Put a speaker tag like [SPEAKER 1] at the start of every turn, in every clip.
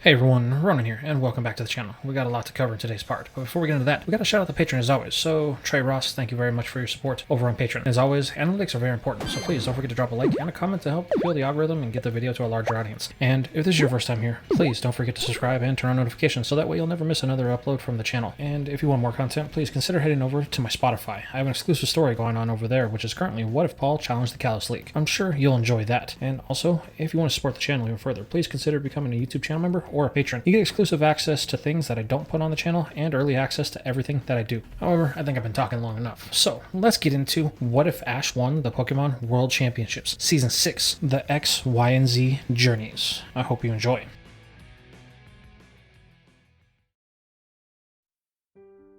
[SPEAKER 1] Hey everyone, Ronan here, and welcome back to the channel. We got a lot to cover in today's part, but before we get into that, we got to shout out the patron as always. So, Trey Ross, thank you very much for your support over on Patreon. As always, analytics are very important, so please don't forget to drop a like and a comment to help fuel the algorithm and get the video to a larger audience. And if this is your first time here, please don't forget to subscribe and turn on notifications so that way you'll never miss another upload from the channel. And if you want more content, please consider heading over to my Spotify. I have an exclusive story going on over there, which is currently What If Paul Challenged the Callous League. I'm sure you'll enjoy that. And also, if you want to support the channel even further, please consider becoming a YouTube channel member or a patron. You get exclusive access to things that I don't put on the channel and early access to everything that I do. However, I think I've been talking long enough. So let's get into what if Ash won the Pokemon World Championships, Season 6, the X, Y, and Z Journeys. I hope you enjoy.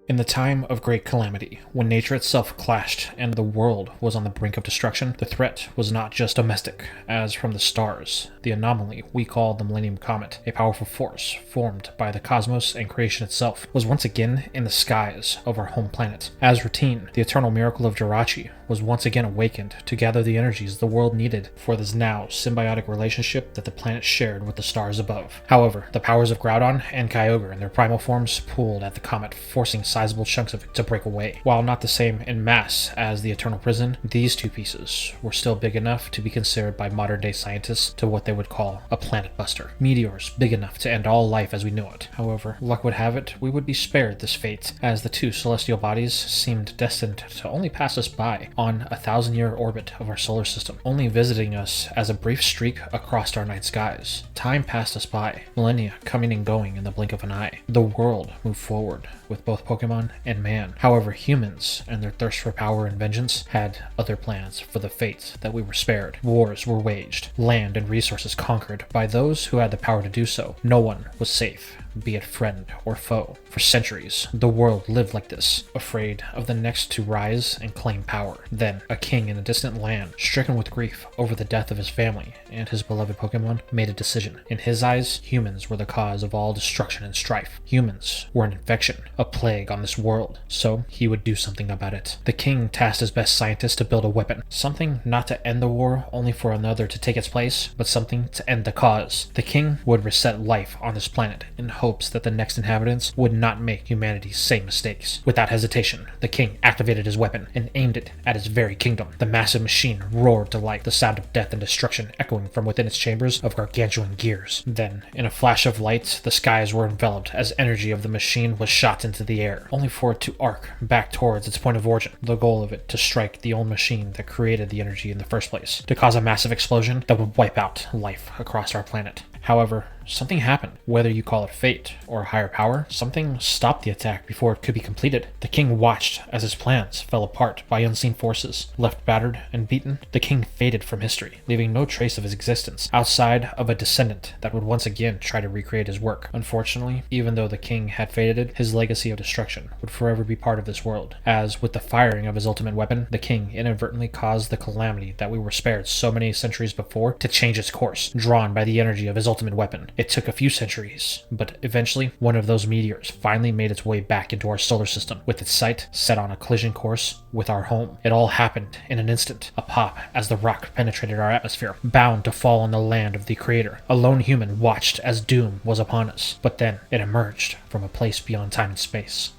[SPEAKER 1] In the time of great calamity, when nature itself clashed and the world was on the brink of destruction, the threat was not just domestic, as from the stars. The anomaly we call the Millennium Comet, a powerful force formed by the cosmos and creation itself, was once again in the skies of our home planet. As routine, the eternal miracle of Jirachi was once again awakened to gather the energies the world needed for this now symbiotic relationship that the planet shared with the stars above. However, the powers of Groudon and Kyogre in their primal forms pulled at the comet, forcing sizable chunks of it to break away. While not the same in mass as the Eternal Prison, these two pieces were still big enough to be considered by modern-day scientists to what they would call a planet buster. Meteors big enough to end all life as we knew it. However, luck would have it we would be spared this fate, as the two celestial bodies seemed destined to only pass us by on a 1,000-year orbit of our solar system, only visiting us as a brief streak across our night skies. Time passed us by, millennia coming and going in the blink of an eye. The world moved forward with both Pokemon and man. However, humans and their thirst for power and vengeance had other plans for the fate that we were spared. Wars were waged, land and resources conquered by those who had the power to do so. No one was safe, be it friend or foe. For centuries, the world lived like this, afraid of the next to rise and claim power. Then, a king in a distant land, stricken with grief over the death of his family and his beloved Pokemon, made a decision. In his eyes, humans were the cause of all destruction and strife. Humans were an infection, a plague on this world, so he would do something about it. The king tasked his best scientists to build a weapon, something not to end the war only for another to take its place, but something to end the cause. The king would reset life on this planet in hopes that the next inhabitants would not make humanity's same mistakes. Without hesitation, the king activated his weapon and aimed it at his very kingdom. The massive machine roared to life, the sound of death and destruction echoing from within its chambers of gargantuan gears. Then, in a flash of light, the skies were enveloped as energy of the machine was shot into the air, only for it to arc back towards its point of origin, the goal of it to strike the old machine that created the energy in the first place, to cause a massive explosion that would wipe out life across our planet. However, something happened. Whether you call it fate or a higher power, something stopped the attack before it could be completed. The king watched as his plans fell apart by unseen forces. Left battered and beaten, the king faded from history, leaving no trace of his existence, outside of a descendant that would once again try to recreate his work. Unfortunately, even though the king had faded, his legacy of destruction would forever be part of this world, as with the firing of his ultimate weapon, the king inadvertently caused the calamity that we were spared so many centuries before to change its course, drawn by the energy of his ultimate weapon. It took a few centuries, but eventually one of those meteors finally made its way back into our solar system, with its sight set on a collision course with our home. It all happened in an instant, a pop as the rock penetrated our atmosphere, bound to fall on the land of the Creator. A lone human watched as doom was upon us, but then it emerged from a place beyond time and space.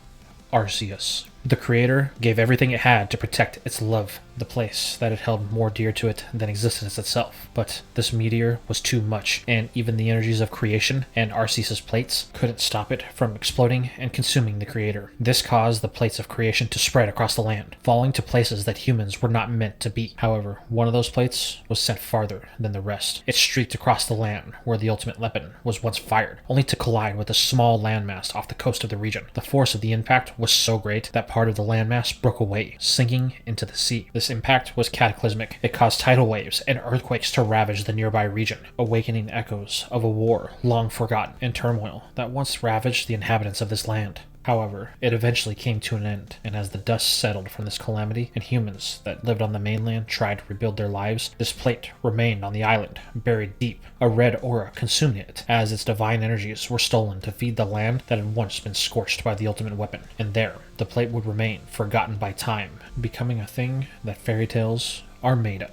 [SPEAKER 1] Arceus. The Creator gave everything it had to protect its love, the place that it held more dear to it than existence itself. But this meteor was too much, and even the energies of creation and Arceus' plates couldn't stop it from exploding and consuming the Creator. This caused the plates of creation to spread across the land, falling to places that humans were not meant to be. However, one of those plates was sent farther than the rest. It streaked across the land where the ultimate weapon was once fired, only to collide with a small landmass off the coast of the region. The force of the impact was so great that part of the landmass broke away, sinking into the sea. This impact was cataclysmic. It caused tidal waves and earthquakes to ravage the nearby region, awakening echoes of a war long forgotten and turmoil that once ravaged the inhabitants of this land. However, it eventually came to an end, and as the dust settled from this calamity and humans that lived on the mainland tried to rebuild their lives, this plate remained on the island, buried deep. A red aura consumed it, as its divine energies were stolen to feed the land that had once been scorched by the ultimate weapon. And there, the plate would remain, forgotten by time, becoming a thing that fairy tales are made of.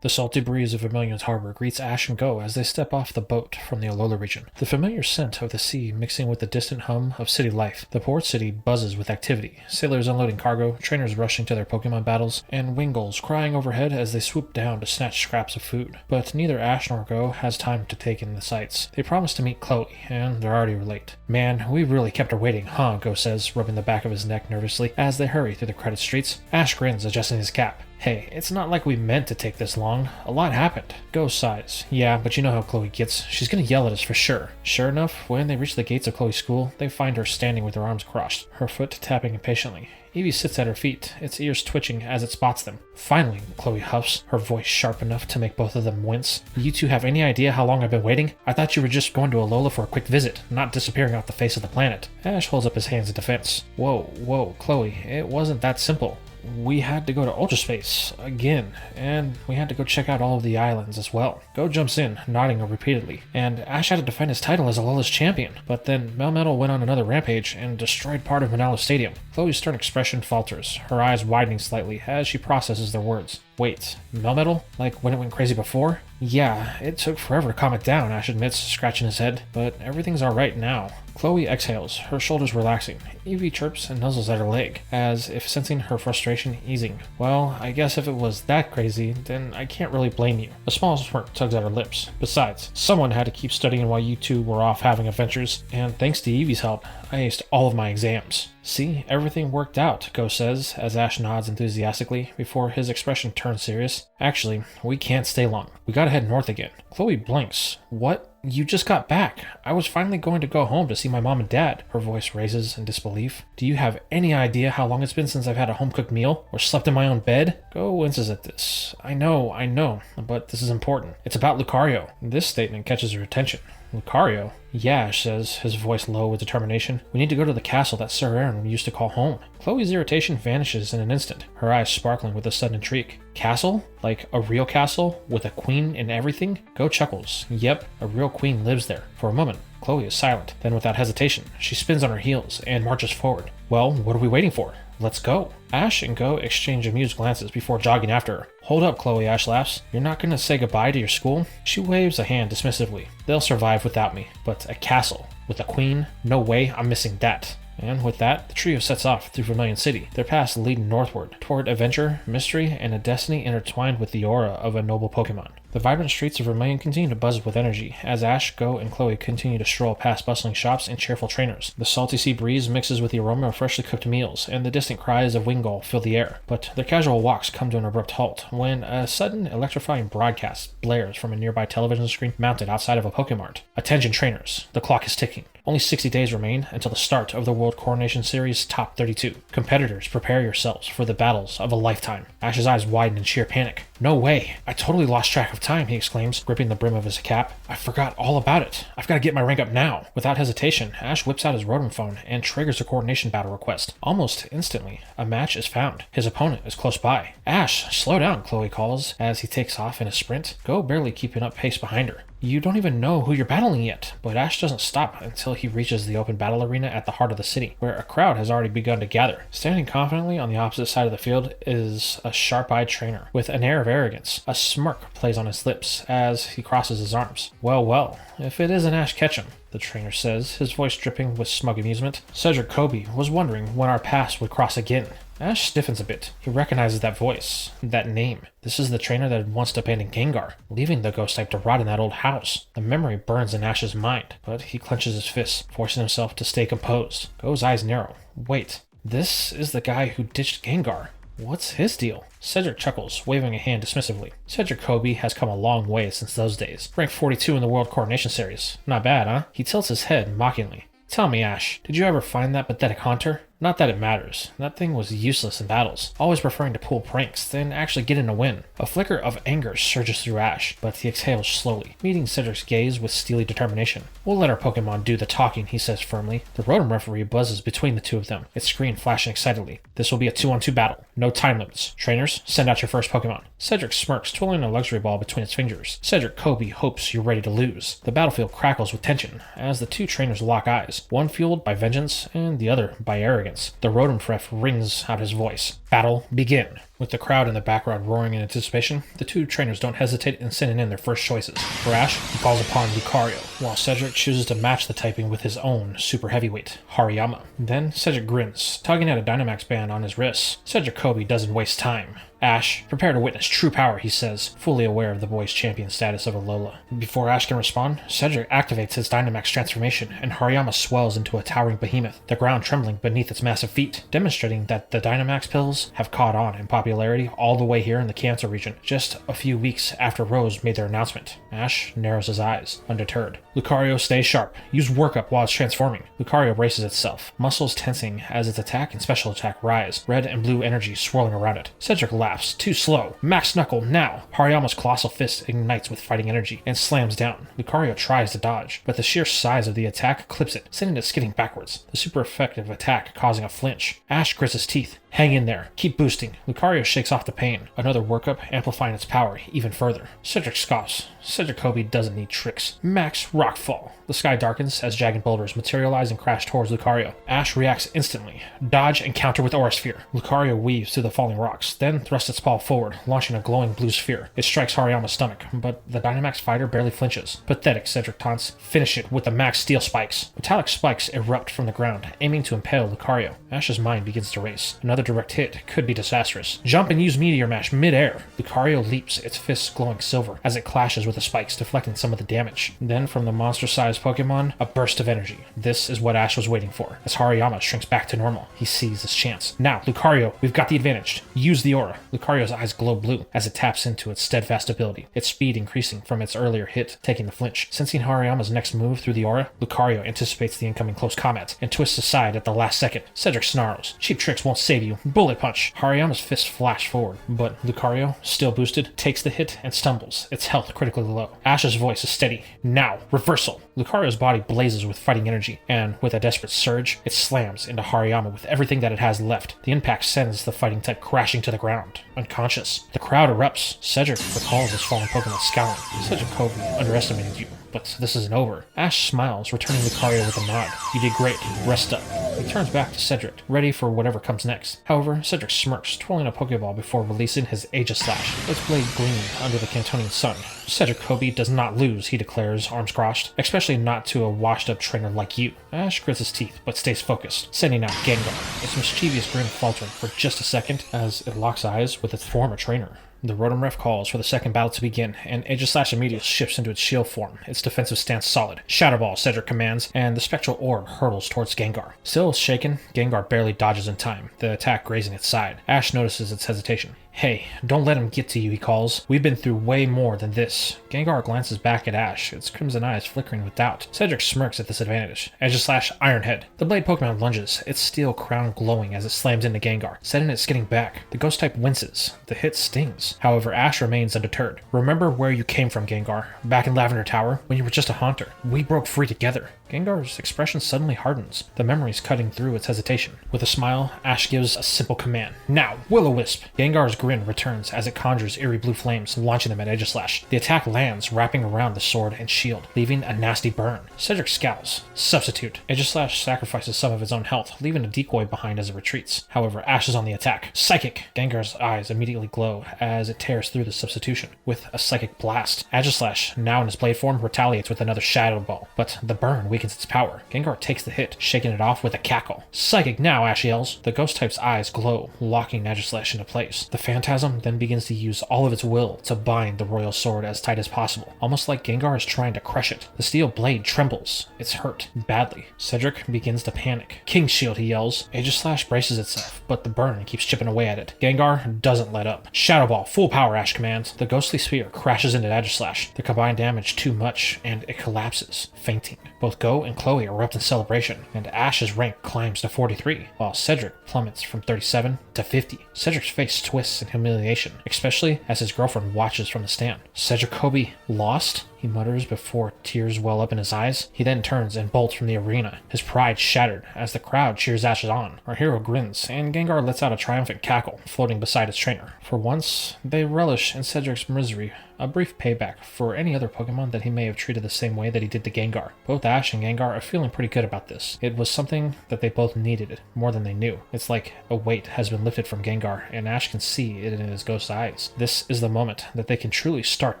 [SPEAKER 1] The salty breeze of Vermillion's harbor greets Ash and Go as they step off the boat from the Alola region. The familiar scent of the sea mixing with the distant hum of city life. The port city buzzes with activity, sailors unloading cargo, trainers rushing to their Pokemon battles, and Wingulls crying overhead as they swoop down to snatch scraps of food. But neither Ash nor Go has time to take in the sights. They promise to meet Chloe, and they're already late. Man, we really kept her waiting, huh? Go says, rubbing the back of his neck nervously as they hurry through the credit streets. Ash grins, adjusting his cap. Hey, it's not like we meant to take this long. A lot happened. Go sighs. Yeah, but you know how Chloe gets. She's gonna yell at us for sure. Sure enough, when they reach the gates of Chloe's school, they find her standing with her arms crossed, her foot tapping impatiently. Evie sits at her feet, its ears twitching as it spots them. Finally, Chloe huffs, her voice sharp enough to make both of them wince. You two have any idea how long I've been waiting? I thought you were just going to Alola for a quick visit, not disappearing off the face of the planet. Ash holds up his hands in defense. Whoa, Chloe, it wasn't that simple. We had to go to Ultra Space again, and we had to go check out all of the islands as well. Go jumps in, nodding repeatedly, and Ash had to defend his title as Alola's champion, but then Melmetal went on another rampage and destroyed part of Manalo Stadium. Chloe's stern expression falters, her eyes widening slightly as she processes their words. Wait, Melmetal? Like when it went crazy before? Yeah, it took forever to calm it down, Ash admits, scratching his head, but everything's alright now. Chloe exhales, her shoulders relaxing. Evie chirps and nuzzles at her leg, as if sensing her frustration easing. Well, I guess if it was that crazy, then I can't really blame you. A small smirk tugs at her lips. Besides, someone had to keep studying while you two were off having adventures, and thanks to Evie's help, I aced all of my exams. See, everything worked out, Go says, as Ash nods enthusiastically before his expression turns serious. Actually, we can't stay long. We gotta head north again. Chloe blinks. What? You just got back. I was finally going to go home to see my mom and dad. Her voice raises in disbelief. Do you have any idea how long it's been since I've had a home-cooked meal or slept in my own bed? Go winces at this. I know, but this is important. It's about Lucario. This statement catches her attention. Lucario? Yeah, Ash says, his voice low with determination. We need to go to the castle that Sir Aaron used to call home. Chloe's irritation vanishes in an instant, her eyes sparkling with a sudden intrigue. Castle? Like a real castle? With a queen and everything? Go chuckles. Yep, a real queen lives there. For a moment, Chloe is silent. Then without hesitation, she spins on her heels and marches forward. Well, what are we waiting for? Let's go. Ash and Go exchange amused glances before jogging after her. Hold up, Chloe, Ash laughs. You're not gonna say goodbye to your school? She waves a hand dismissively. They'll survive without me. But a castle with a queen? No way, I'm missing that. And with that, the trio sets off through Vermillion City, their paths leading northward, toward adventure, mystery, and a destiny intertwined with the aura of a noble Pokemon. The vibrant streets of Vermillion continue to buzz with energy, as Ash, Go, and Chloe continue to stroll past bustling shops and cheerful trainers. The salty sea breeze mixes with the aroma of freshly cooked meals, and the distant cries of Wingull fill the air. But their casual walks come to an abrupt halt, when a sudden electrifying broadcast blares from a nearby television screen mounted outside of a Pokemart. Attention trainers, the clock is ticking. Only 60 days remain until the start of the World Coronation Series Top 32. Competitors, prepare yourselves for the battles of a lifetime. Ash's eyes widen in sheer panic. No way! I totally lost track of time, he exclaims, gripping the brim of his cap. I forgot all about it. I've got to get my rank up now. Without hesitation, Ash whips out his Rotom phone and triggers a coordination battle request. Almost instantly, a match is found. His opponent is close by. Ash, slow down, Chloe calls as he takes off in a sprint. Go barely keeping up pace behind her. You don't even know who you're battling yet, but Ash doesn't stop until he reaches the open battle arena at the heart of the city, where a crowd has already begun to gather. Standing confidently on the opposite side of the field is a sharp-eyed trainer with an air of arrogance. A smirk plays on his lips as he crosses his arms. Well, if it isn't Ash Ketchum, the trainer says, his voice dripping with smug amusement. Cedric Kobe was wondering when our paths would cross again. Ash stiffens a bit. He recognizes that voice, that name. This is the trainer that had once abandoned Gengar, leaving the ghost type to rot in that old house. The memory burns in Ash's mind, but he clenches his fists, forcing himself to stay composed. Go's eyes narrow. Wait, this is the guy who ditched Gengar. What's his deal? Cedric chuckles, waving a hand dismissively. Cedric Kobe has come a long way since those days. Ranked 42 in the World Coronation Series. Not bad, huh? He tilts his head mockingly. Tell me, Ash, did you ever find that pathetic hunter? Not that it matters. That thing was useless in battles, always preferring to pull pranks than actually get in a win. A flicker of anger surges through Ash, but he exhales slowly, meeting Cedric's gaze with steely determination. We'll let our Pokemon do the talking, he says firmly. The Rotom referee buzzes between the two of them, its screen flashing excitedly. This will be a 2-on-2 battle. No time limits. Trainers, send out your first Pokemon. Cedric smirks, twirling a luxury ball between its fingers. Cedric Kobe hopes you're ready to lose. The battlefield crackles with tension as the two trainers lock eyes, one fueled by vengeance and the other by arrogance. The Rotom ref rings out his voice. Battle begin. With the crowd in the background roaring in anticipation, the two trainers don't hesitate in sending in their first choices. For Ash, he calls upon Lucario, while Cedric chooses to match the typing with his own super heavyweight, Hariyama. Then Cedric grins, tugging at a Dynamax band on his wrists. Cedric Kobe doesn't waste time. Ash, prepare to witness true power, he says, fully aware of the boy's champion status of Alola. Before Ash can respond, Cedric activates his Dynamax transformation, and Hariyama swells into a towering behemoth, the ground trembling beneath its massive feet, demonstrating that the Dynamax pills have caught on in popularity all the way here in the Kanto region, just a few weeks after Rose made their announcement. Ash narrows his eyes, undeterred. Lucario stays sharp. Use workup while it's transforming. Lucario braces itself, muscles tensing as its attack and special attack rise, red and blue energy swirling around it. Cedric laughs. Too slow. Max Knuckle now. Hariyama's colossal fist ignites with fighting energy and slams down. Lucario tries to dodge, but the sheer size of the attack clips it, sending it skidding backwards. The super effective attack causing a flinch. Ash grits his teeth. Hang in there. Keep boosting. Lucario shakes off the pain. Another workup amplifying its power even further. Cedric scoffs. Cedric Kobe doesn't need tricks. Max Rockfall. The sky darkens as jagged boulders materialize and crash towards Lucario. Ash reacts instantly. Dodge and counter with Aura Sphere. Lucario weaves through the falling rocks, then thrusts its paw forward, launching a glowing blue sphere. It strikes Hariyama's stomach, but the Dynamax fighter barely flinches. Pathetic, Cedric taunts. Finish it with the Max Steel Spikes. Metallic spikes erupt from the ground, aiming to impale Lucario. Ash's mind begins to race. Another direct hit could be disastrous. Jump and use Meteor Mash mid-air. Lucario leaps, its fists glowing silver, as it clashes with the spikes, deflecting some of the damage. Then, from the monster-sized Pokemon, a burst of energy. This is what Ash was waiting for. As Hariyama shrinks back to normal, he sees his chance. Now, Lucario, we've got the advantage. Use the aura. Lucario's eyes glow blue as it taps into its steadfast ability, its speed increasing from its earlier hit, taking the flinch. Sensing Hariyama's next move through the aura, Lucario anticipates the incoming close combat and twists aside at the last second. Cedric snarls. Cheap tricks won't save you. Bullet punch. Hariyama's fists flash forward, but Lucario, still boosted, takes the hit and stumbles, its health critically low. Ash's voice is steady. Now, reversal. Lucario's body blazes with fighting energy, and with a desperate surge, it slams into Hariyama with everything that it has left. The impact sends the fighting type crashing to the ground, unconscious. The crowd erupts. Cedric recalls his fallen Pokemon scowling. Cedric Kobe underestimated you, but this isn't over. Ash smiles, returning Lucario with a nod. You did great. Rest up. He turns back to Cedric, ready for whatever comes next. However, Cedric smirks, twirling a Pokeball before releasing his Aegislash. Its blade gleaming under the Cantonian sun. Cedric Kobe does not lose, he declares, arms crossed. Especially not to a washed-up trainer like you. Ash grits his teeth, but stays focused, sending out Gengar, its mischievous grin faltering for just a second as it locks eyes with its former trainer. The Rotom Ref calls for the second battle to begin, and Aegislash immediately shifts into its shield form, its defensive stance solid. Shadow Ball, Cedric commands, and the spectral orb hurtles towards Gengar. Still shaken, Gengar barely dodges in time, the attack grazing its side. Ash notices its hesitation. Hey, don't let him get to you, he calls. We've been through way more than this. Gengar glances back at Ash, its crimson eyes flickering with doubt. Cedric smirks at this advantage. Aegislash, Iron Head. The blade Pokemon lunges, its steel crown glowing as it slams into Gengar, setting it skidding back. The ghost type winces. The hit stings. However, Ash remains undeterred. Remember where you came from, Gengar. Back in Lavender Tower, when you were just a haunter. We broke free together. Gengar's expression suddenly hardens, the memories cutting through its hesitation. With a smile, Ash gives a simple command. Now, Will-O-Wisp! Gengar's grin returns as it conjures eerie blue flames, launching them at Aegislash. The attack lands, wrapping around the sword and shield, leaving a nasty burn. Cedric scowls. Substitute. Aegislash sacrifices some of its own health, leaving a decoy behind as it retreats. However, Ash is on the attack. Psychic! Gengar's eyes immediately glow as it tears through the substitution, with a Psychic Blast. Aegislash, now in its blade form, retaliates with another Shadow Ball, but the burn weakens its power. Gengar takes the hit, shaking it off with a cackle. Psychic now, Ash yells. The ghost type's eyes glow, locking Aegislash into place. The Phantasm then begins to use all of its will to bind the royal sword as tight as possible, almost like Gengar is trying to crush it. The steel blade trembles. It's hurt, badly. Cedric begins to panic. King Shield, he yells. Aegislash braces itself, but the burn keeps chipping away at it. Gengar doesn't let up. Shadow Ball, full power, Ash commands. The ghostly sphere crashes into Aegislash. The combined damage too much, and it collapses, fainting. Both Go and Chloe erupt in celebration, and Ash's rank climbs to 43, while Cedric plummets from 37 to 50. Cedric's face twists in humiliation, especially as his girlfriend watches from the stand. Cedric Kobe lost? he mutters before tears well up in his eyes. He then turns and bolts from the arena, his pride shattered as the crowd cheers Ash on. Our hero grins, and Gengar lets out a triumphant cackle, floating beside his trainer. For once, they relish in Cedric's misery, a brief payback for any other Pokemon that he may have treated the same way that he did to Gengar. Both Ash and Gengar are feeling pretty good about this. It was something that they both needed, more than they knew. It's like a weight has been lifted from Gengar, and Ash can see it in his ghost eyes. This is the moment that they can truly start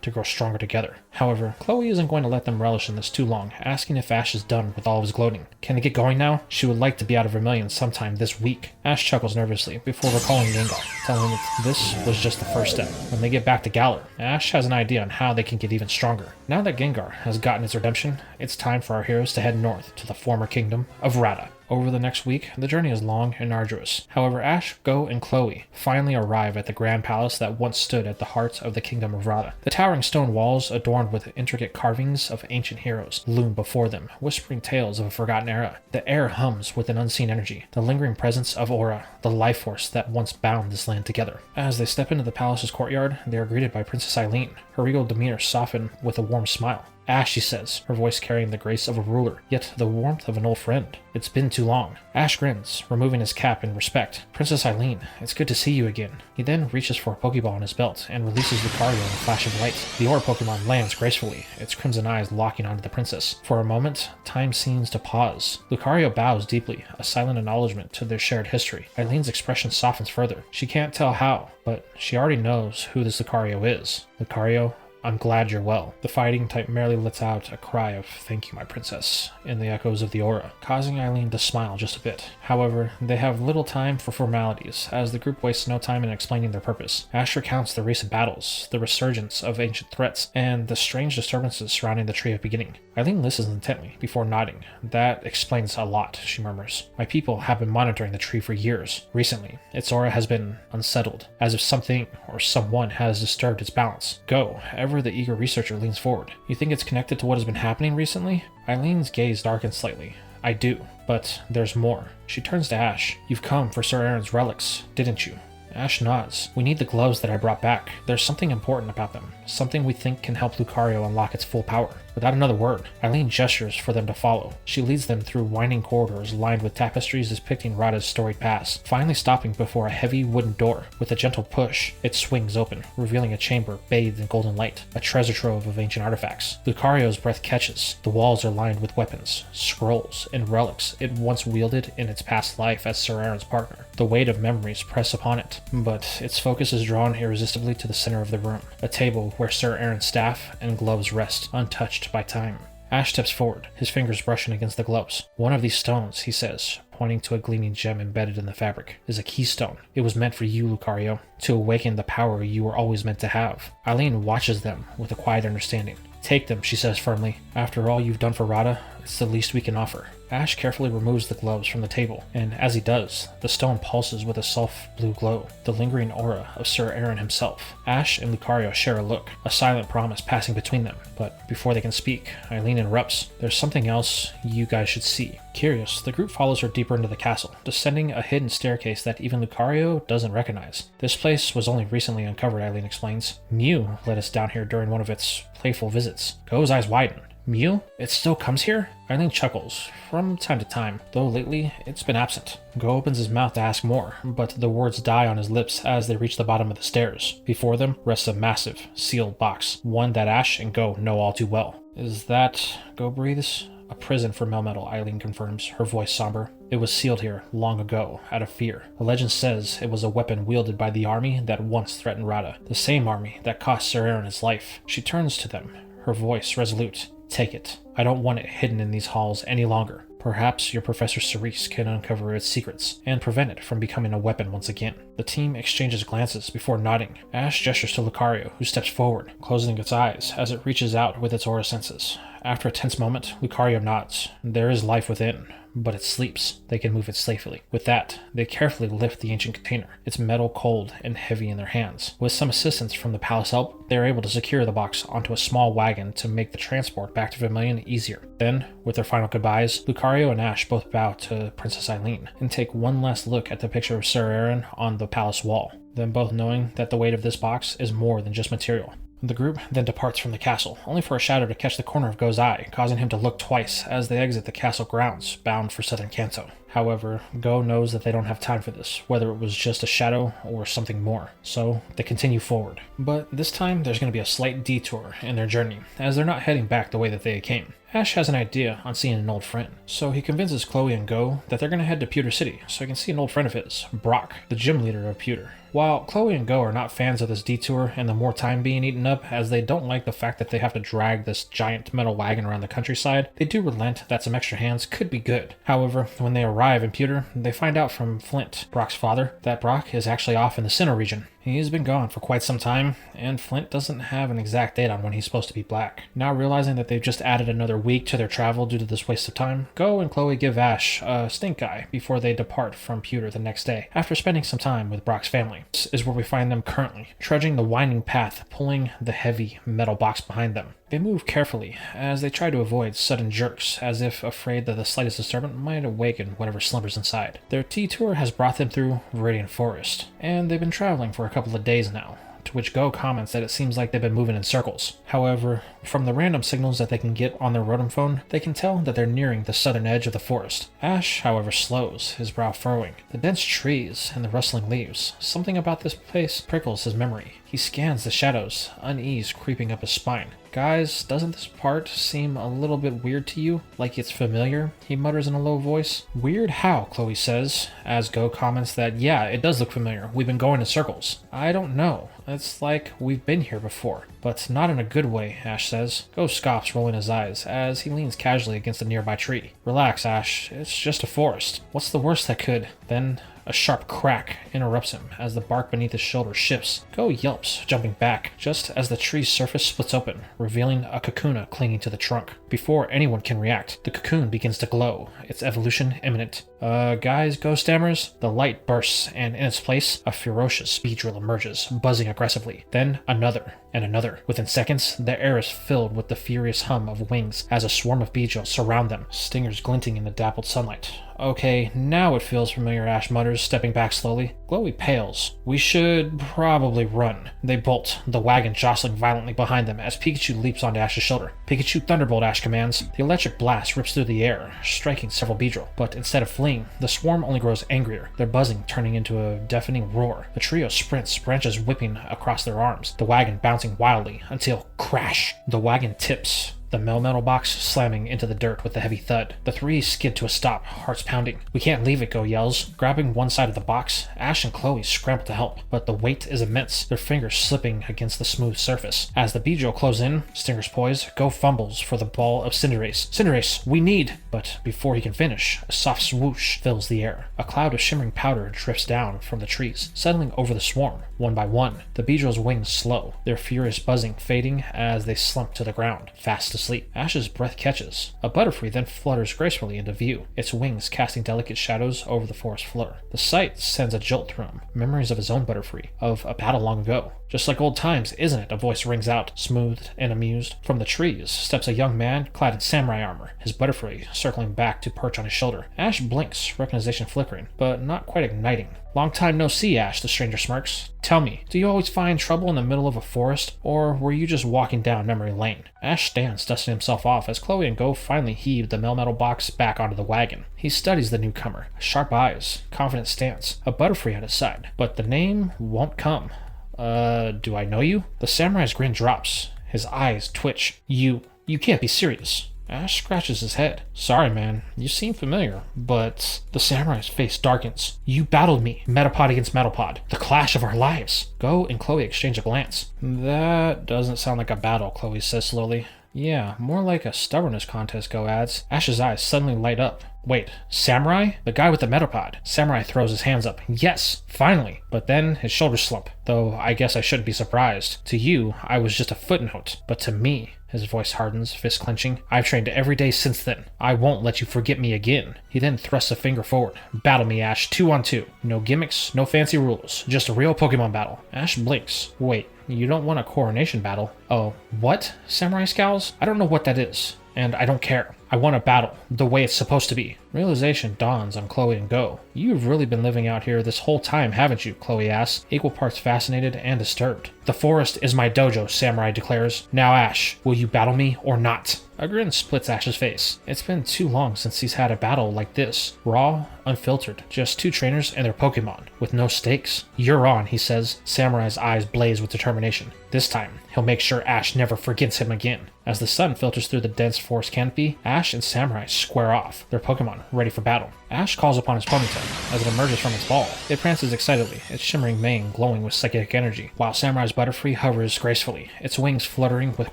[SPEAKER 1] to grow stronger together. However, Chloe isn't going to let them relish in this too long, asking if Ash is done with all of his gloating. Can they get going now? She would like to be out of Vermillion sometime this week. Ash chuckles nervously before recalling Gengar, telling him that this was just the first step. When they get back to Galar, Ash has an idea on how they can get even stronger. Now that Gengar has gotten its redemption, it's time for our heroes to head north to the former kingdom of Rata. Over the next week, the journey is long and arduous. However, Ash, Go, and Chloe finally arrive at the grand palace that once stood at the heart of the kingdom of Rata. The towering stone walls, adorned with intricate carvings of ancient heroes, loom before them, whispering tales of a forgotten era. The air hums with an unseen energy, the lingering presence of Aura, the life force that once bound this land together. As they step into the palace's courtyard, they are greeted by Princess Eileen, her regal demeanor softened with a warm smile. Ash, she says, her voice carrying the grace of a ruler, yet the warmth of an old friend. It's been too long. Ash grins, removing his cap in respect. Princess Eileen, it's good to see you again. He then reaches for a Pokeball in his belt and releases Lucario in a flash of light. The Aura Pokemon lands gracefully, its crimson eyes locking onto the princess. For a moment, time seems to pause. Lucario bows deeply, a silent acknowledgement to their shared history. Eileen's expression softens further. She can't tell how, but she already knows who this Lucario is. Lucario, I'm glad you're well. The fighting type merely lets out a cry of "Thank you, my princess," in the echoes of the aura, causing Eileen to smile just a bit. However, they have little time for formalities, as the group wastes no time in explaining their purpose. Ash recounts the recent battles, the resurgence of ancient threats, and the strange disturbances surrounding the Tree of Beginning. Eileen listens intently, before nodding. That explains a lot, she murmurs. My people have been monitoring the tree for years. Recently, its aura has been unsettled, as if something or someone has disturbed its balance. Go, ever the eager researcher leans forward. You think it's connected to what has been happening recently? Eileen's gaze darkens slightly. I do, but there's more. She turns to Ash. You've come for Sir Aaron's relics, didn't you? Ash nods. We need the gloves that I brought back. There's something important about them. Something we think can help Lucario unlock its full power. Without another word, Eileen gestures for them to follow. She leads them through winding corridors lined with tapestries depicting Rata's storied past, finally stopping before a heavy wooden door. With a gentle push, it swings open, revealing a chamber bathed in golden light, a treasure trove of ancient artifacts. Lucario's breath catches. The walls are lined with weapons, scrolls, and relics it once wielded in its past life as Sir Aaron's partner. The weight of memories press upon it, but its focus is drawn irresistibly to the center of the room, a table where Sir Aaron's staff and gloves rest, untouched by time. Ash steps forward, his fingers brushing against the gloves. One of these stones, he says, pointing to a gleaming gem embedded in the fabric, is a keystone. It was meant for you, Lucario, to awaken the power you were always meant to have. Eileen watches them with a quiet understanding. Take them, she says firmly. After all you've done for Rata, it's the least we can offer. Ash carefully removes the gloves from the table, and as he does, the stone pulses with a soft blue glow, the lingering aura of Sir Aaron himself. Ash and Lucario share a look, a silent promise passing between them, but before they can speak, Eileen interrupts. There's something else you guys should see. Curious, the group follows her deeper into the castle, descending a hidden staircase that even Lucario doesn't recognize. This place was only recently uncovered, Eileen explains. Mew led us down here during one of its playful visits. Go's eyes widen. Mew? It still comes here? Eileen chuckles, from time to time, though lately it's been absent. Go opens his mouth to ask more, but the words die on his lips as they reach the bottom of the stairs. Before them rests a massive, sealed box, one that Ash and Go know all too well. Is that, Go breathes? A prison for Melmetal, Eileen confirms, her voice somber. It was sealed here long ago, out of fear. The legend says it was a weapon wielded by the army that once threatened Rata, the same army that cost Sir Aaron his life. She turns to them, her voice resolute. Take it. I don't want it hidden in these halls any longer. Perhaps your Professor Cerise can uncover its secrets and prevent it from becoming a weapon once again. The team exchanges glances before nodding. Ash gestures to Lucario, who steps forward, closing its eyes as it reaches out with its aura senses. After a tense moment, Lucario nods. There is life within, but it sleeps. They can move it safely. With that, they carefully lift the ancient container, its metal cold and heavy in their hands. With some assistance from the palace help, they are able to secure the box onto a small wagon to make the transport back to Vermillion easier. Then, with their final goodbyes, Lucario and Ash both bow to Princess Eileen and take one last look at the picture of Sir Aaron on the palace wall, them both knowing that the weight of this box is more than just material. The group then departs from the castle, only for a shadow to catch the corner of Go's eye, causing him to look twice as they exit the castle grounds, bound for southern Kanto. However, Go knows that they don't have time for this, whether it was just a shadow or something more, so they continue forward. But this time, there's going to be a slight detour in their journey, as they're not heading back the way that they came. Ash has an idea on seeing an old friend, so he convinces Chloe and Go that they're going to head to Pewter City so he can see an old friend of his, Brock, the gym leader of Pewter. While Chloe and Go are not fans of this detour and the more time being eaten up, as they don't like the fact that they have to drag this giant metal wagon around the countryside, they do relent that some extra hands could be good. However, when they arrive in Pewter, they find out from Flint, Brock's father, that Brock is actually off in the Sinnoh region. He's been gone for quite some time, and Flint doesn't have an exact date on when he's supposed to be back. Now realizing that they've just added another week to their travel due to this waste of time, Go and Chloe give Ash a stink eye before they depart from Pewter the next day, after spending some time with Brock's family. This is where we find them currently, trudging the winding path, pulling the heavy metal box behind them. They move carefully, as they try to avoid sudden jerks, as if afraid that the slightest disturbance might awaken whatever slumbers inside. Their detour has brought them through Viridian Forest, and they've been traveling for a couple of days now, to which Go comments that it seems like they've been moving in circles. However, from the random signals that they can get on their Rotom phone, they can tell that they're nearing the southern edge of the forest. Ash, however, slows, his brow furrowing. The dense trees and the rustling leaves, something about this place prickles his memory. He scans the shadows, unease creeping up his spine. Guys, doesn't this part seem a little bit weird to you? Like it's familiar? He mutters in a low voice. Weird how, Chloe says, as Go comments that, yeah, it does look familiar. We've been going in circles. I don't know. It's like we've been here before. But not in a good way, Ash says. Go scoffs, rolling his eyes, as he leans casually against a nearby tree. Relax, Ash. It's just a forest. What's the worst that could? Then a sharp crack interrupts him as the bark beneath his shoulder shifts. Go yelps, jumping back, just as the tree's surface splits open, revealing a Kakuna clinging to the trunk. Before anyone can react, the cocoon begins to glow, its evolution imminent. Guys, Go stammers. The light bursts, and in its place, a ferocious Beedrill emerges, buzzing aggressively. Then another, and another. Within seconds, the air is filled with the furious hum of wings as a swarm of Beedrill surround them, stingers glinting in the dappled sunlight. Okay, now it feels familiar, Ash mutters, stepping back slowly. Chloe pales. We should probably run. They bolt, the wagon jostling violently behind them as Pikachu leaps onto Ash's shoulder. Pikachu Thunderbolt, Ash commands. The electric blast rips through the air, striking several Beedrill, but instead of fleeing, the swarm only grows angrier, their buzzing turning into a deafening roar. The trio sprints, branches whipping across their arms, the wagon bouncing wildly until crash! The wagon tips, the metal box slamming into the dirt with a heavy thud. The three skid to a stop, hearts pounding. We can't leave it, Go yells. Grabbing one side of the box, Ash and Chloe scramble to help, but the weight is immense, their fingers slipping against the smooth surface. As the Beedrill close in, stingers poise, Go fumbles for the ball of Cinderace. Cinderace, we need! But before he can finish, a soft swoosh fills the air. A cloud of shimmering powder drifts down from the trees, settling over the swarm. One by one, the Beedrill's wings slow, their furious buzzing fading as they slump to the ground, fast asleep. Ash's breath catches. A Butterfree then flutters gracefully into view, its wings casting delicate shadows over the forest floor. The sight sends a jolt through him, memories of his own Butterfree, of a battle long ago. Just like old times, isn't it? A voice rings out, smooth and amused. From the trees steps a young man clad in samurai armor, his Butterfree circling back to perch on his shoulder. Ash blinks, recognition flickering, but not quite igniting. Long time no see, Ash, the stranger smirks. Tell me, do you always find trouble in the middle of a forest, or were you just walking down memory lane? Ash stands, dusting himself off as Chloe and Go finally heave the metal box back onto the wagon. He studies the newcomer, sharp eyes, confident stance, a Butterfree at his side, but the name won't come. Do I know you? The samurai's grin drops. His eyes twitch. You can't be serious. Ash scratches his head. Sorry, man. You seem familiar, but the samurai's face darkens. You battled me, Metapod against Metapod. The clash of our lives. Go and Chloe exchange a glance. That doesn't sound like a battle, Chloe says slowly. Yeah, more like a stubbornness contest, Go adds. Ash's eyes suddenly light up. Wait, Samurai? The guy with the Metapod. Samurai throws his hands up. Yes, finally. But then his shoulders slump. Though I guess I shouldn't be surprised. To you, I was just a footnote. But to me, his voice hardens, fist clenching, I've trained every day since then. I won't let you forget me again. He then thrusts a finger forward. Battle me, Ash, 2-on-2. No gimmicks, no fancy rules. Just a real Pokemon battle. Ash blinks. Wait, you don't want a coronation battle? Oh, what? Samurai scowls? I don't know what that is. And I don't care. I want a battle, the way it's supposed to be. Realization dawns on Chloe and Go. You've really been living out here this whole time, haven't you? Chloe asks, equal parts fascinated and disturbed. The forest is my dojo, Samurai declares. Now Ash, will you battle me or not? A grin splits Ash's face. It's been too long since he's had a battle like this. Raw, unfiltered, just two trainers and their Pokemon, with no stakes. You're on, he says. Samurai's eyes blaze with determination. This time, he'll make sure Ash never forgets him again. As the sun filters through the dense forest canopy, Ash and Samurai square off, their Pokemon ready for battle. Ash calls upon his Ponyta as it emerges from its ball. It prances excitedly, its shimmering mane glowing with psychic energy, while Samurai's Butterfree hovers gracefully, its wings fluttering with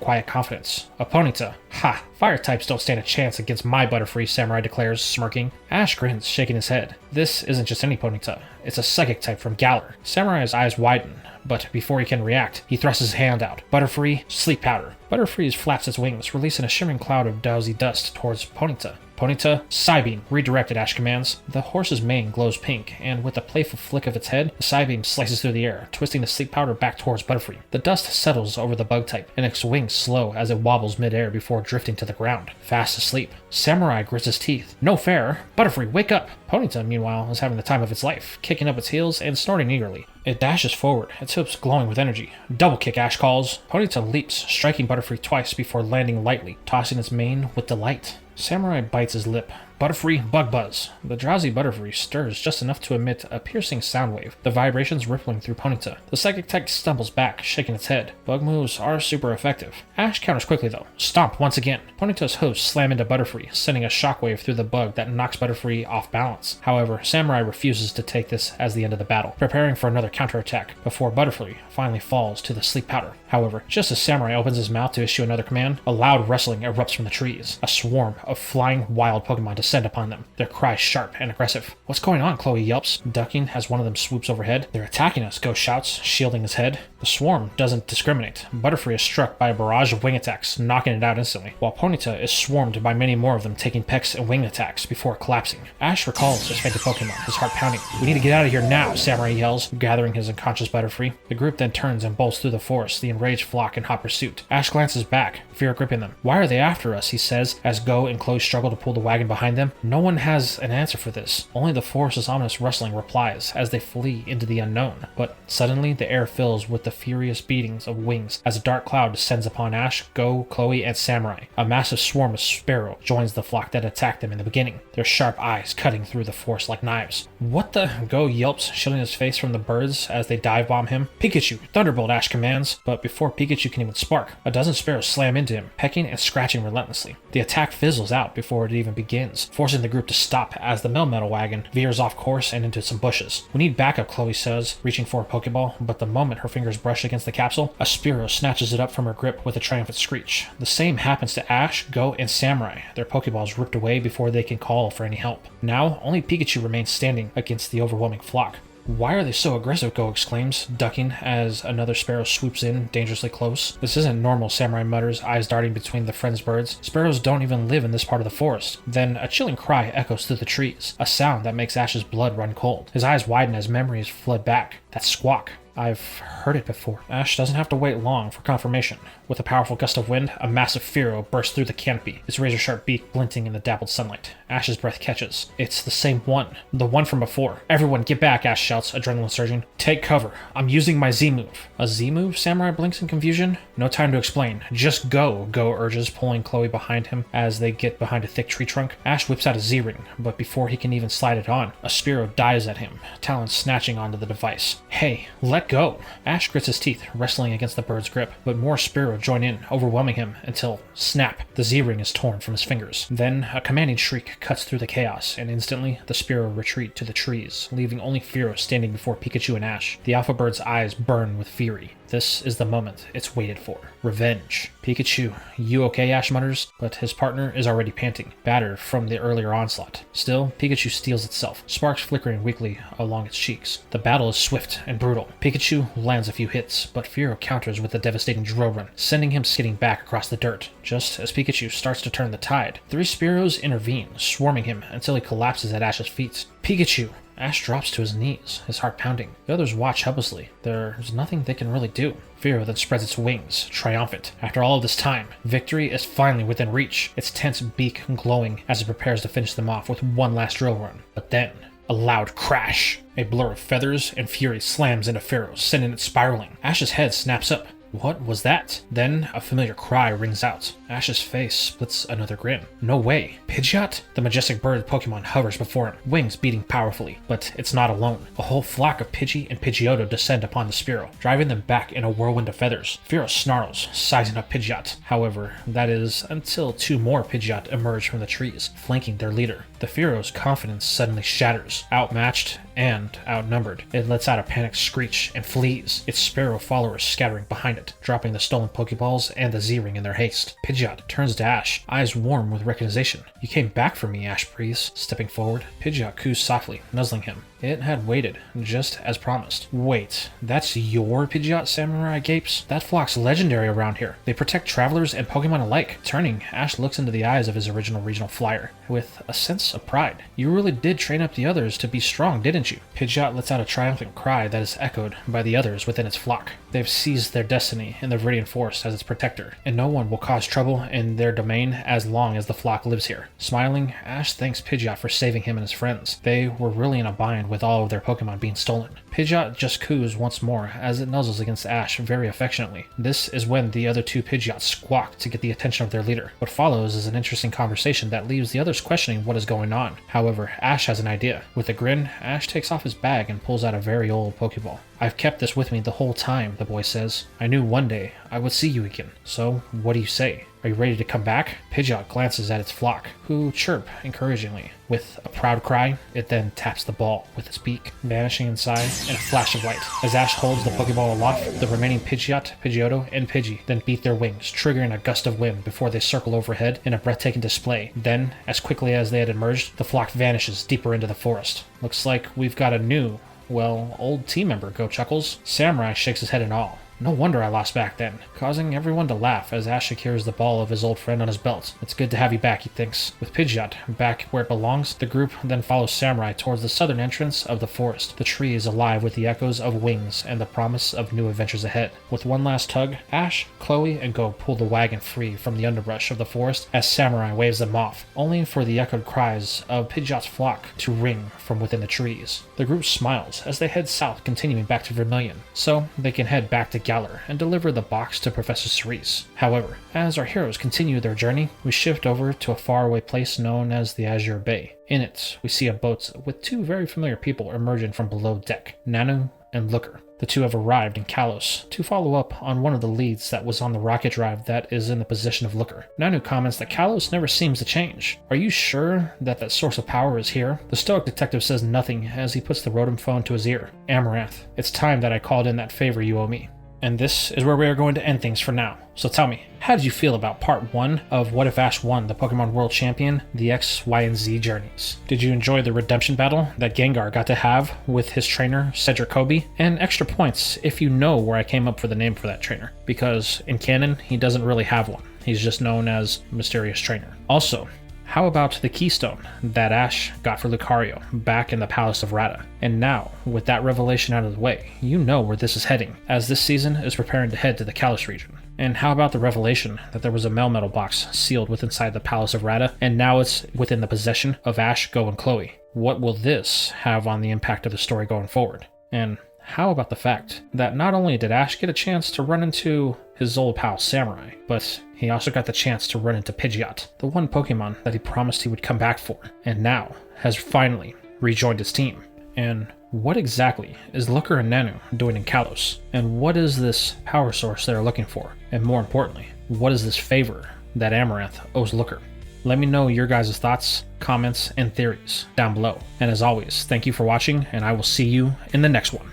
[SPEAKER 1] quiet confidence. A Ponyta. Ha! Fire types don't stand a chance against my Butterfree, Samurai declares, smirking. Ash grins, shaking his head. This isn't just any Ponyta. It's a psychic type from Galar. Samurai's eyes widen, but before he can react, he thrusts his hand out. Butterfree, sleep powder. Butterfree flaps its wings, releasing a shimmering cloud of drowsy dust towards Ponyta. Ponyta, Psybeam, redirected, Ash commands. The horse's mane glows pink, and with a playful flick of its head, the Psybeam slices through the air, twisting the sleep powder back towards Butterfree. The dust settles over the bug type, and its wings slow as it wobbles midair before drifting to the ground, fast asleep. Samurai grits his teeth. No fair! Butterfree, wake up! Ponyta, meanwhile, is having the time of its life, kicking up its heels and snorting eagerly. It dashes forward, its hooves glowing with energy. Double kick, Ash calls. Ponyta leaps, striking Butterfree twice before landing lightly, tossing its mane with delight. Samurai bites his lip. Butterfree, bug buzz. The drowsy Butterfree stirs just enough to emit a piercing sound wave, the vibrations rippling through Ponyta. The psychic type stumbles back, shaking its head. Bug moves are super effective. Ash counters quickly though. Stomp once again. Ponyta's hooves slam into Butterfree, sending a shockwave through the bug that knocks Butterfree off balance. However, Samurai refuses to take this as the end of the battle, preparing for another counterattack before Butterfree finally falls to the sleep powder. However, just as Samurai opens his mouth to issue another command, a loud rustling erupts from the trees. A swarm of flying wild Pokemon descend upon them, their cries sharp and aggressive. What's going on? Chloe yelps, ducking as one of them swoops overhead. They're attacking us, Ghost shouts, shielding his head. The swarm doesn't discriminate. Butterfree is struck by a barrage of wing attacks, knocking it out instantly, while Ponyta is swarmed by many more of them taking pecks and wing attacks before collapsing. Ash recalls his fainted Pokemon, his heart pounding. We need to get out of here now, Samurai yells, gathering his unconscious Butterfree. The group then turns and bolts through the forest, the enraged flock in hot pursuit. Ash glances back, fear gripping them. Why are they after us, he says, as Go and Chloe struggle to pull the wagon behind them. No one has an answer for this. Only the forest's ominous rustling replies as they flee into the unknown. But suddenly the air fills with the furious beatings of wings as a dark cloud descends upon Ash, Go, Chloe, and Samurai. A massive swarm of Sparrow joins the flock that attacked them in the beginning, their sharp eyes cutting through the forest like knives. What the? Go yelps, shielding his face from the birds as they dive bomb him. Pikachu, Thunderbolt, Ash commands, but before Pikachu can even spark, a dozen Sparrows slam into him, pecking and scratching relentlessly. The attack fizzles out before it even begins, forcing the group to stop as the Melmetal wagon veers off course and into some bushes. We need backup, Chloe says, reaching for a Pokeball, but the moment her fingers brush against the capsule, a Spearow snatches it up from her grip with a triumphant screech. The same happens to Ash, Go, and Samurai, their Pokeballs ripped away before they can call for any help. Now, only Pikachu remains standing against the overwhelming flock. Why are they so aggressive? Go exclaims, ducking as another Sparrow swoops in dangerously close. This isn't normal, Samurai mutters, eyes darting between the friends' birds. Sparrows don't even live in this part of the forest. Then a chilling cry echoes through the trees, a sound that makes Ash's blood run cold. His eyes widen as memories flood back. That squawk. I've heard it before. Ash doesn't have to wait long for confirmation. With a powerful gust of wind, a massive Fearow bursts through the canopy, its razor-sharp beak glinting in the dappled sunlight. Ash's breath catches. It's the same one. The one from before. Everyone get back, Ash shouts, adrenaline surging. Take cover. I'm using my Z-move. A Z-move? Samurai blinks in confusion. No time to explain. Just go, Go urges, pulling Chloe behind him as they get behind a thick tree trunk. Ash whips out a Z-ring, but before he can even slide it on, a Spearow dives at him, talons snatching onto the device. Hey, let go. Ash grits his teeth, wrestling against the bird's grip, but more Spearow join in, overwhelming him until, snap, the Z-ring is torn from his fingers. Then a commanding shriek cuts through the chaos, and instantly the Spearow retreat to the trees, leaving only Fearow standing before Pikachu and Ash. The alpha bird's eyes burn with fury. This is the moment it's waited for. Revenge. Pikachu, you okay, Ash mutters, but his partner is already panting, battered from the earlier onslaught. Still, Pikachu steels itself, sparks flickering weakly along its cheeks. The battle is swift and brutal. Pikachu lands a few hits, but Fearow counters with a devastating drill run, sending him skidding back across the dirt. Just as Pikachu starts to turn the tide, 3 Spearows intervene, swarming him until he collapses at Ash's feet. Pikachu! Ash drops to his knees, his heart pounding. The others watch helplessly. There's nothing they can really do. Vero then spreads its wings, triumphant. After all of this time, victory is finally within reach, its tense beak glowing as it prepares to finish them off with one last drill run. But then, a loud crash. A blur of feathers and fury slams into Pharaoh, sending it spiraling. Ash's head snaps up. What was that? Then a familiar cry rings out. Ash's face splits another grin. No way. Pidgeot? The majestic bird Pokemon hovers before him, wings beating powerfully. But it's not alone. A whole flock of Pidgey and Pidgeotto descend upon the Spearow, driving them back in a whirlwind of feathers. Pharaoh snarls, sizing up Pidgeot. However, that is until two more Pidgeot emerge from the trees, flanking their leader. The Pharaoh's confidence suddenly shatters. Outmatched and outnumbered, it lets out a panicked screech and flees, its Spearow followers scattering behind it, dropping the stolen Pokeballs and the Z-Ring in their haste. Pidgeot turns to Ash, eyes warm with recognition. You came back for me, Ash breathes, stepping forward. Pidgeot coos softly, nuzzling him. It had waited, just as promised. Wait, that's your Pidgeot, Samurai gapes? That flock's legendary around here. They protect travelers and Pokemon alike. Turning, Ash looks into the eyes of his original regional flyer, with a sense of pride. You really did train up the others to be strong, didn't you? Pidgeot lets out a triumphant cry that is echoed by the others within its flock. They've seized their destiny in the Viridian Forest as its protector, and no one will cause trouble in their domain as long as the flock lives here. Smiling, Ash thanks Pidgeot for saving him and his friends. They were really in a bind with all of their Pokemon being stolen. Pidgeot just coos once more as it nuzzles against Ash very affectionately. This is when the other two Pidgeots squawk to get the attention of their leader. What follows is an interesting conversation that leaves the others questioning what is going on. However, Ash has an idea. With a grin, Ash takes off his bag and pulls out a very old Pokeball. I've kept this with me the whole time, the boy says. I knew one day I would see you again. So, what do you say? Are you ready to come back? Pidgeot glances at its flock, who chirp encouragingly. With a proud cry, it then taps the ball with its beak, vanishing inside in a flash of light. As Ash holds the Pokeball aloft, the remaining Pidgeot, Pidgeotto, and Pidgey then beat their wings, triggering a gust of wind before they circle overhead in a breathtaking display. Then, as quickly as they had emerged, the flock vanishes deeper into the forest. Looks like we've got a new, well, old team member, Go Chuckles. Samurai shakes his head in awe. No wonder I lost back then, causing everyone to laugh as Ash secures the ball of his old friend on his belt. It's good to have you back, he thinks. With Pidgeot back where it belongs, the group then follows Samurai towards the southern entrance of the forest. The tree is alive with the echoes of wings and the promise of new adventures ahead. With one last tug, Ash, Chloe, and Go pull the wagon free from the underbrush of the forest as Samurai waves them off, only for the echoed cries of Pidgeot's flock to ring from within the trees. The group smiles as they head south, continuing back to Vermillion, so they can head back to Galar and deliver the box to Professor Cerise. However, as our heroes continue their journey, we shift over to a faraway place known as the Azure Bay. In it, we see a boat with two very familiar people emerging from below deck, Nanu and Looker. The two have arrived in Kalos to follow up on one of the leads that was on the rocket drive that is in the possession of Looker. Nanu comments that Kalos never seems to change. Are you sure that source of power is here? The stoic detective says nothing as he puts the Rotom phone to his ear. Amaranth, it's time that I called in that favor you owe me. And this is where we are going to end things for now. So tell me, how did you feel about part 1 of What If Ash won the Pokemon World Champion, the X, Y, and Z journeys? Did you enjoy the redemption battle that Gengar got to have with his trainer, Cedric Kobe? And extra points if you know where I came up for the name for that trainer, because in canon, he doesn't really have one. He's just known as Mysterious Trainer. Also, how about the keystone that Ash got for Lucario back in the Palace of Rata? And now, with that revelation out of the way, you know where this is heading, as this season is preparing to head to the Kalos region. And how about the revelation that there was a Melmetal box sealed within inside the Palace of Rata, and now it's within the possession of Ash, Go, and Chloe? What will this have on the impact of the story going forward? And how about the fact that not only did Ash get a chance to run into his old pal Samurai, but he also got the chance to run into Pidgeot, the one Pokemon that he promised he would come back for, and now has finally rejoined his team. And what exactly is Looker and Nanu doing in Kalos? And what is this power source they're looking for? And more importantly, what is this favor that Amaranth owes Looker? Let me know your guys' thoughts, comments, and theories down below. And as always, thank you for watching, and I will see you in the next one.